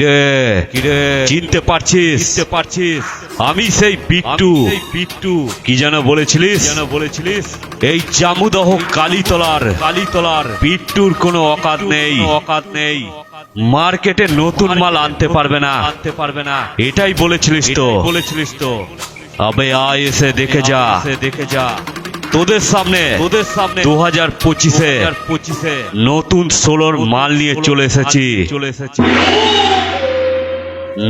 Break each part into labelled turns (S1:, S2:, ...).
S1: কিরে কিরে চিনতে পারছিস আমি সেই বিট্টু কি যেন বলেছিলিস এই জামুদহ কালীতলার বিট্টুর কোনো অকাত নেই মার্কেটে নতুন মাল আনতে পারবে না এটাই বলেছিলিস তো আবে আয় এসে দেখে যা তোদের সামনে 2025-এ নতুন 16 মাল নিয়ে চলে এসেছি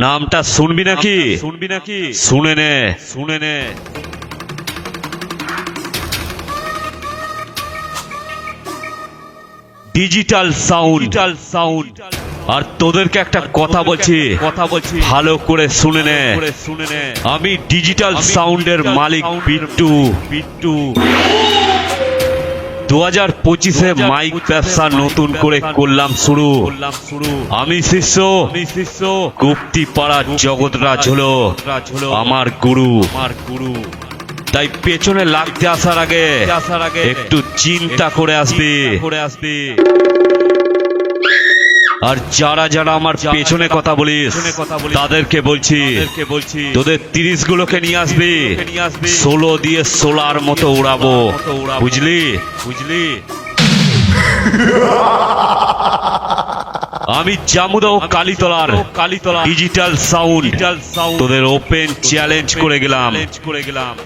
S1: নামটা শুনবি নাকি শুনে নে ডিজিটাল সাউন্ড আর তোদেরকে একটা কথা বলছি ভালো করে শুনে নে আমি ডিজিটাল সাউন্ডের মালিক বিট্টু 2025-এ মাইক ব্যবসা নতুন করে করলাম শুরু আমি শিষ্য গুপ্তিপাড়া জগৎরাজ হলো আমার গুরু তাই পেছনে লাগতে আসার আগে একটু চিন্তা করে আসবি আর যারা আমার পেছনে কথা বলিস তাদেরকে বলছি তোদের 30 গুলোকে নিয়ে আসবি 16 দিয়ে সোলার মতো উড়াবো বুঝলি আমি জামুদহ কালীতলার ডিজিটাল সাউন্ড তোদের ওপেন চ্যালেঞ্জ করে গেলাম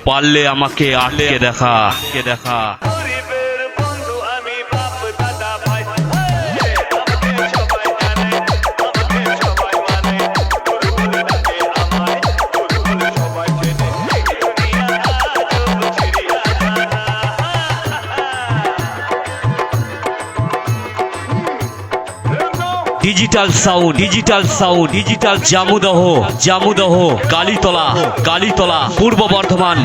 S1: পারলে আমাকে আটকে দেখা ডিজিটাল সাউন্ড জামুদহ কালীতলা পূর্ব বর্ধমান